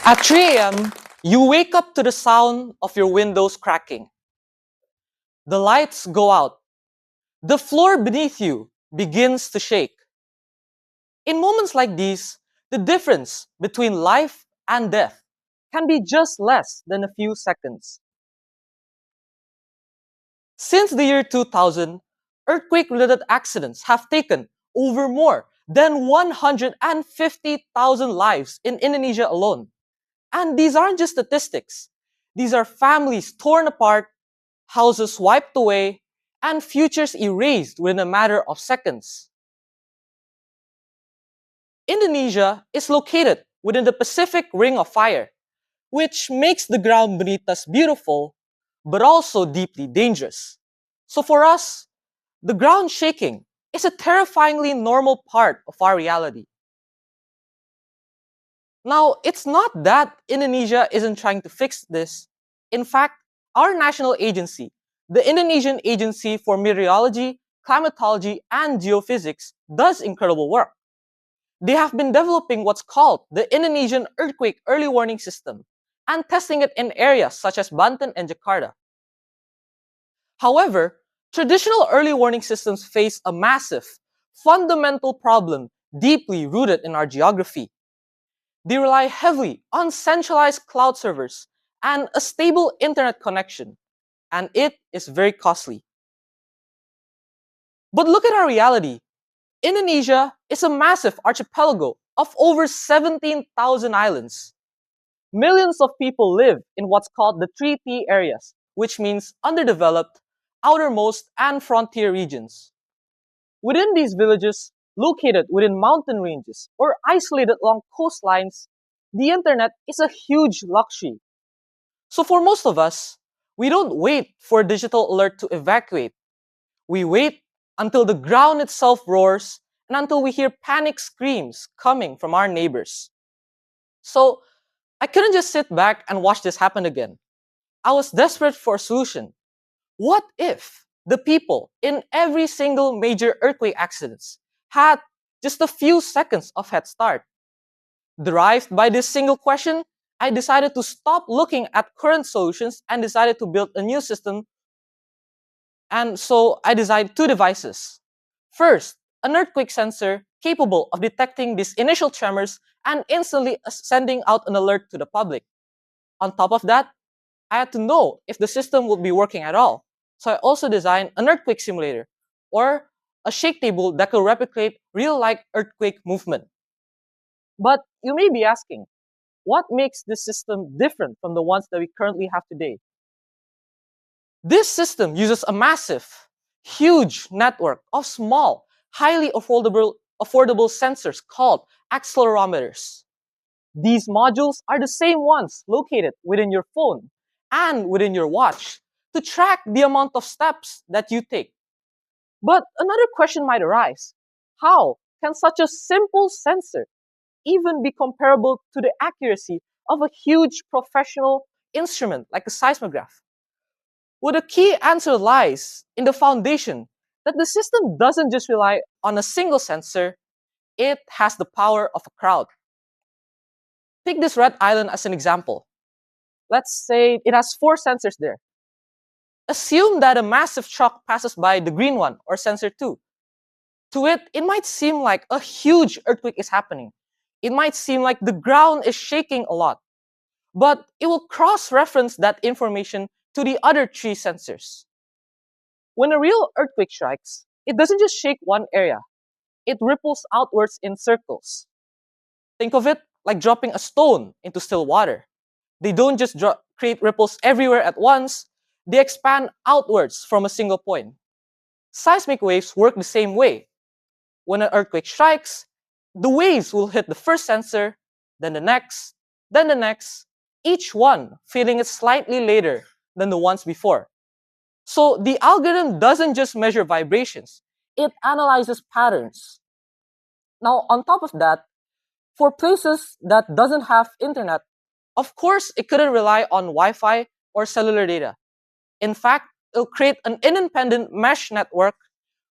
At 3 a.m., you wake up to the sound of your windows cracking. The lights go out. The floor beneath you begins to shake. In moments like these, the difference between life and death can be just less than a few seconds. Since the year 2000, earthquake-related accidents have taken over more than 150,000 lives in Indonesia alone. And these aren't just statistics. These are families torn apart, houses wiped away, and futures erased within a matter of seconds. Indonesia is located within the Pacific Ring of Fire, which makes the ground beneath us beautiful, but also deeply dangerous. So for us, the ground shaking is a terrifyingly normal part of our reality. Now, it's not that Indonesia isn't trying to fix this. In fact, our national agency, the Indonesian Agency for Meteorology, Climatology, and Geophysics, does incredible work. They have been developing what's called the Indonesian Earthquake Early Warning System and testing it in areas such as Banten and Jakarta. However, traditional early warning systems face a massive, fundamental problem deeply rooted in our geography. They rely heavily on centralized cloud servers and a stable internet connection, and it is very costly. But look at our reality. Indonesia is a massive archipelago of over 17,000 islands. Millions of people live in what's called the 3T areas, which means underdeveloped, outermost, and frontier regions. Within these villages, located within mountain ranges or isolated along coastlines, the internet is a huge luxury. So for most of us, we don't wait for a digital alert to evacuate. We wait until the ground itself roars and until we hear panic screams coming from our neighbors. So I couldn't just sit back and watch this happen again. I was desperate for a solution. What if the people in every single major earthquake accidents had just a few seconds of head start? Derived by this single question, I decided to stop looking at current solutions and decided to build a new system. And so I designed two devices. First, an earthquake sensor capable of detecting these initial tremors and instantly sending out an alert to the public. On top of that, I had to know if the system would be working at all. So I also designed an earthquake simulator, or a shake table that could replicate real-like earthquake movement. But you may be asking, what makes this system different from the ones that we currently have today? This system uses a massive, huge network of small, highly affordable sensors called accelerometers. These modules are the same ones located within your phone and within your watch to track the amount of steps that you take. But another question might arise. How can such a simple sensor even be comparable to the accuracy of a huge professional instrument like a seismograph? Well, the key answer lies in the foundation that the system doesn't just rely on a single sensor, it has the power of a crowd. Take this red island as an example. Let's say it has 4 sensors there. Assume that a massive truck passes by the green one, or sensor 2. To it, it might seem like a huge earthquake is happening. It might seem like the ground is shaking a lot. But it will cross-reference that information to the other 3 sensors. When a real earthquake strikes, it doesn't just shake one area. It ripples outwards in circles. Think of it like dropping a stone into still water. They don't just create ripples everywhere at once, they expand outwards from a single point. Seismic waves work the same way. When an earthquake strikes, the waves will hit the first sensor, then the next, each one feeling it slightly later than the ones before. So the algorithm doesn't just measure vibrations, it analyzes patterns. Now, on top of that, for places that doesn't have internet, of course, it couldn't rely on Wi-Fi or cellular data. In fact, it'll create an independent mesh network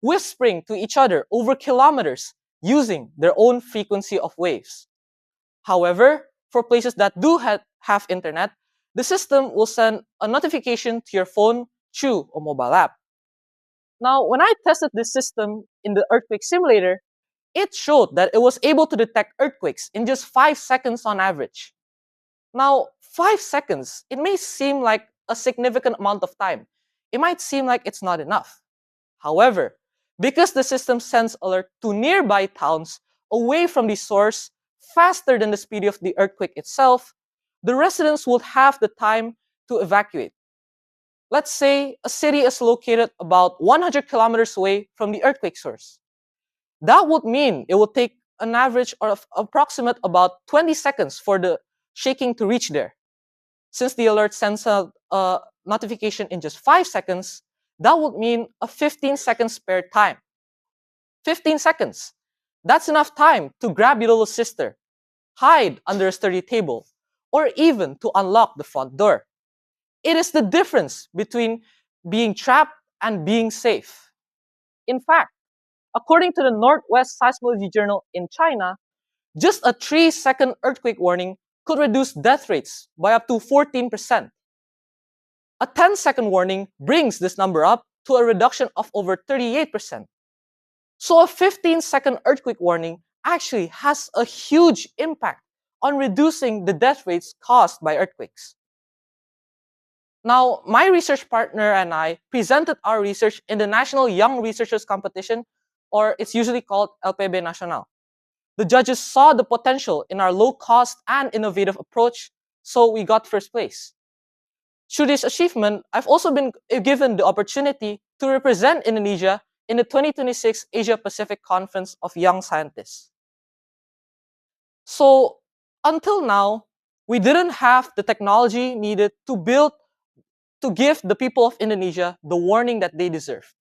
whispering to each other over kilometers using their own frequency of waves. However, for places that do have internet, the system will send a notification to your phone through a mobile app. Now, when I tested this system in the earthquake simulator, it showed that it was able to detect earthquakes in just 5 seconds on average. Now, 5 seconds, it may seem like a significant amount of time. It might seem like it's not enough. However, because the system sends alert to nearby towns away from the source faster than the speed of the earthquake itself, the residents would have the time to evacuate. Let's say a city is located about 100 kilometers away from the earthquake source. That would mean it would take an average of approximate about 20 seconds for the shaking to reach there. Since the alert sends a notification in just 5 seconds, that would mean a 15-second spare time. 15 seconds. That's enough time to grab your little sister, hide under a sturdy table, or even to unlock the front door. It is the difference between being trapped and being safe. In fact, according to the Northwest Seismology Journal in China, just a 3-second earthquake warning could reduce death rates by up to 14%. A 10-second warning brings this number up to a reduction of over 38%. So a 15-second earthquake warning actually has a huge impact on reducing the death rates caused by earthquakes. Now, my research partner and I presented our research in the National Young Researchers Competition, or it's usually called LPB Nacional. The judges saw the potential in our low-cost and innovative approach, so we got first place. Through this achievement, I've also been given the opportunity to represent Indonesia in the 2026 Asia-Pacific Conference of Young Scientists. So, until now, we didn't have the technology needed to give the people of Indonesia the warning that they deserve.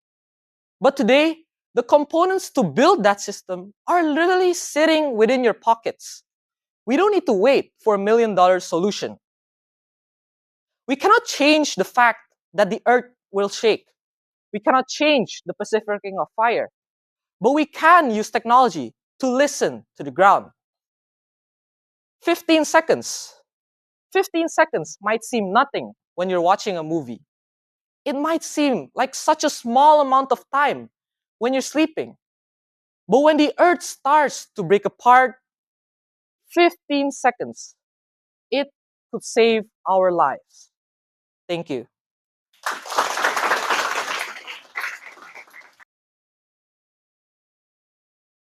But today, the components to build that system are literally sitting within your pockets. We don't need to wait for a $1 million solution. We cannot change the fact that the earth will shake. We cannot change the Pacific Ring of Fire. But we can use technology to listen to the ground. 15 seconds. 15 seconds might seem nothing when you're watching a movie. It might seem like such a small amount of time when you're sleeping. But when the earth starts to break apart, 15 seconds, it could save our lives. Thank you.